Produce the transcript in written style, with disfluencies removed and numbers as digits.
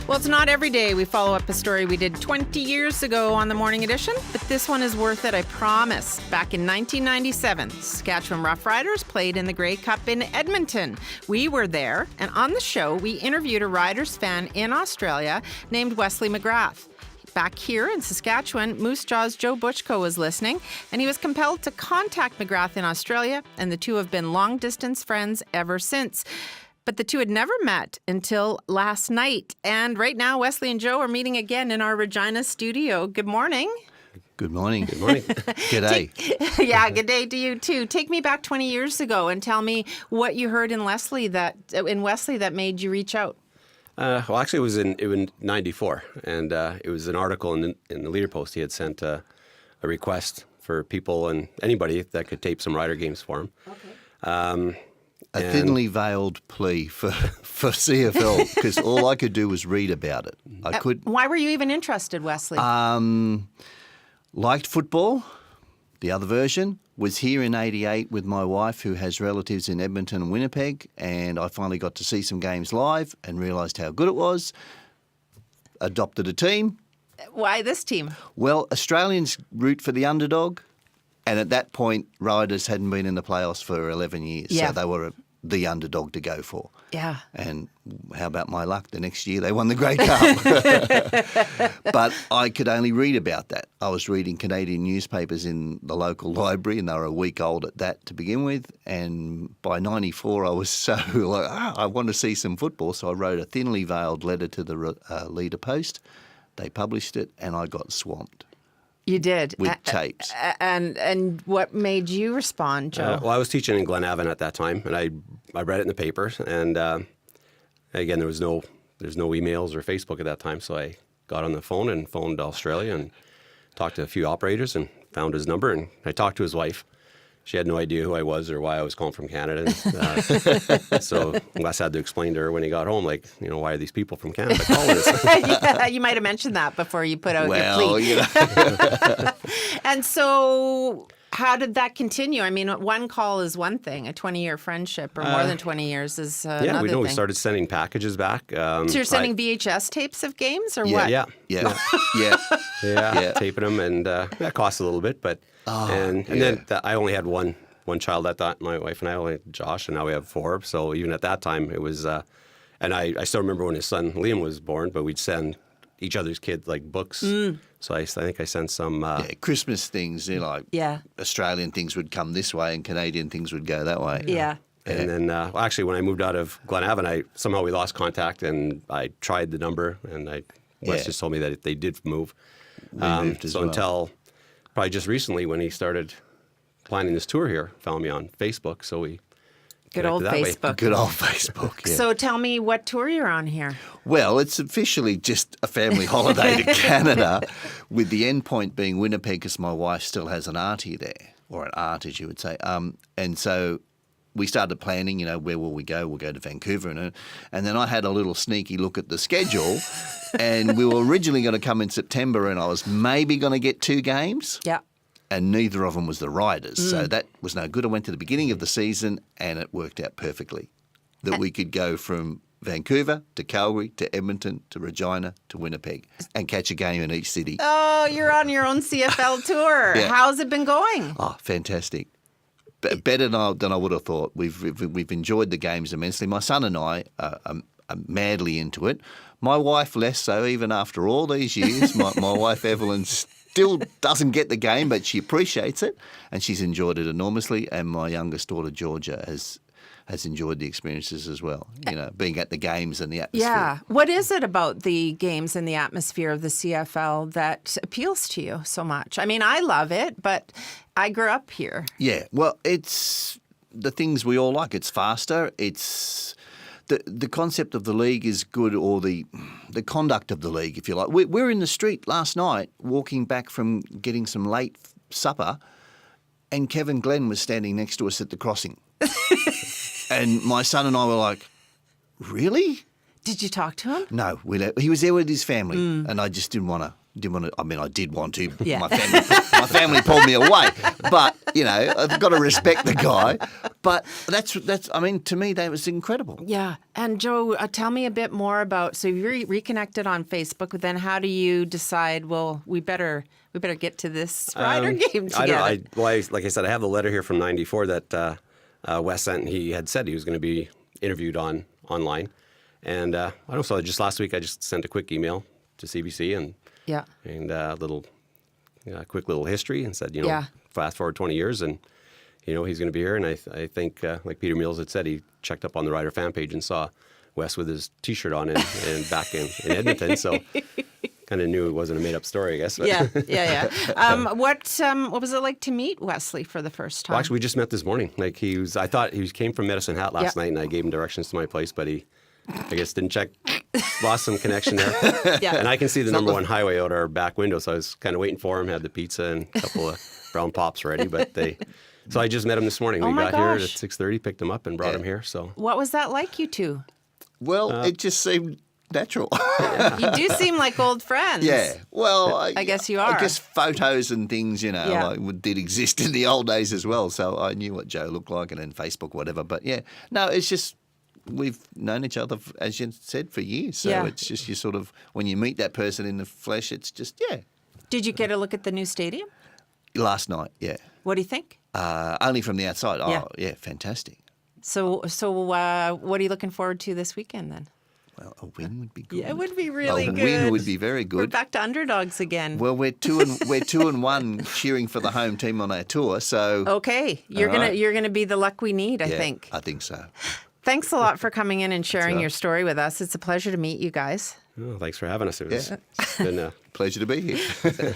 Well, it's not every day we follow up a story we did 20 years ago on the Morning Edition, but this one is worth it, I promise. Back in 1997, Saskatchewan Roughriders played in the Grey Cup in Edmonton. We were there, and on the show, we interviewed a Riders fan in Australia named Wesley McGrath. Back here in Saskatchewan, Moose Jaw's Joe Butchko was listening, and he was compelled to contact McGrath in Australia, and the two have been long-distance friends ever since. But the two had never met until last night. And right now, Wesley and Joe are meeting again in our Regina studio. Good morning. Good morning. Good morning. G'day. Yeah, good day to you too. Take me back 20 years ago and tell me what you heard in Wesley that made you reach out. Well, actually, it was in '94, and it was an article in the Leader Post. He had sent a request for people and anybody that could tape some Rider games for him. Okay. A thinly veiled plea for CFL, because all I could do was read about it. Why were you even interested, Wesley? Liked football. The other version was here in '88 with my wife, who has relatives in Edmonton and Winnipeg, and I finally got to see some games live and realised how good it was. Adopted a team. Why this team? Well, Australians root for the underdog, and at that point, Riders hadn't been in the playoffs for 11 years, so they were the underdog to go for. Yeah. And how about my luck? The next year they won the Grey Cup. But I could only read about that. I was reading Canadian newspapers in the local library, and they were a week old at that to begin with. And by '94, I was so like, I want to see some football. So I wrote a thinly veiled letter to the Leader Post. They published it, and I got swamped. You did. With tapes. And what made you respond, Joe? Well, I was teaching in Glenavon at that time, and I read it in the paper. And again, there's no emails or Facebook at that time, so I got on the phone and phoned Australia and talked to a few operators and found his number. And I talked to his wife. She had no idea who I was or why I was calling from Canada. So Wes had to explain to her when he got home, like, why are these people from Canada calling us? Yeah, you might have mentioned that before you put out your plea. And so how did that continue? I mean, one call is one thing. A 20-year friendship or more than 20 years is another thing. Yeah, we started sending packages back. So you're sending VHS tapes of games or what? Yeah. Yeah. Taping them, and that cost a little bit, but... then I only had one child at that. My wife and I only had Josh, and now we have 4. So even at that time, it was. And I still remember when his son Liam was born. But we'd send each other's kids like books. So I think I sent some Christmas things. Australian things would come this way, and Canadian things would go that way. Yeah. And then actually, when I moved out of Glenavon, somehow we lost contact, and I tried the number, and Wes just told me that they did move. Moved as well. Until. Probably just recently when he started planning this tour here, found me on Facebook, so we Good old Facebook. Good old Facebook, yeah. So tell me what tour you're on here. Well, it's officially just a family holiday to Canada, with the end point being Winnipeg, because my wife still has an auntie there, or an aunt, as you would say. And so we started planning, where will we go? We'll go to Vancouver. And then I had a little sneaky look at the schedule, and we were originally going to come in September, and I was maybe going to get 2 games. Yeah. And neither of them was the Riders. So that was no good. I went to the beginning of the season, and it worked out perfectly that we could go from Vancouver to Calgary to Edmonton to Regina to Winnipeg and catch a game in each city. Oh, you're on your own CFL tour. Yeah. How's it been going? Oh, fantastic. Better than I would have thought. We've enjoyed the games immensely. My son and I are madly into it. My wife less so, even after all these years. My wife Evelyn still doesn't get the game, but she appreciates it, and she's enjoyed it enormously. And my youngest daughter Georgia has enjoyed the experiences as well. Being at the games and the atmosphere. Yeah. What is it about the games and the atmosphere of the CFL that appeals to you so much? I mean, I love it, but I grew up here. Yeah. Well, it's the things we all like. It's faster. It's the concept of the league is good, or the conduct of the league, if you like. We're in the street last night walking back from getting some late supper, and Kevin Glenn was standing next to us at the crossing. And my son and I were like, really? Did you talk to him? No. He was there with his family, and I just didn't want to. I mean, I did want to. Yeah. My family pulled me away. But, I've got to respect the guy. But that's. I mean, to me, that was incredible. Yeah. And Joe, tell me a bit more about, so you're reconnected on Facebook, then how do you decide, well, we better get to this Rider game together? Like I said, I have the letter here from '94 that Wes sent. He had said he was going to be interviewed online. And I don't know, so just last week I just sent a quick email to CBC and a little quick little history and said, fast forward 20 years and, he's going to be here. And I think, like Peter Mills had said, he checked up on the Rider fan page and saw Wes with his T-shirt on and back in Edmonton. So kind of knew it wasn't a made-up story, I guess. Yeah. What was it like to meet Wesley for the first time? Well, actually, we just met this morning. Like I thought he came from Medicine Hat last night, and I gave him directions to my place, but he, I guess, didn't check. Lost some connection there. Yeah. And I can see the number 1 highway out our back window, so I was kind of waiting for him, had the pizza and a couple of brown pops ready, so I just met him this morning. We got here at 6:30, picked him up and brought him here. So what was that like, you two? Well, it just seemed natural. You do seem like old friends. Yeah. Well, I guess you are. I guess photos and things, did exist in the old days as well. So I knew what Joe looked like and then Facebook, whatever. But yeah, no, it's just we've known each other, as you said, for years. So it's just you sort of, when you meet that person in the flesh, it's just, Did you get a look at the new stadium? Last night, yeah. What do you think? Only from the outside. Oh, yeah, fantastic. So what are you looking forward to this weekend then? Well, a win would be good. Yeah, it would be really good. A win would be very good. We're back to underdogs again. Well, we're 2-1 cheering for the home team on our tour. So okay, you're gonna be the luck we need. I think. I think so. Thanks a lot for coming in and sharing your story with us. It's a pleasure to meet you guys. Oh, thanks for having us. It's been a pleasure to be here.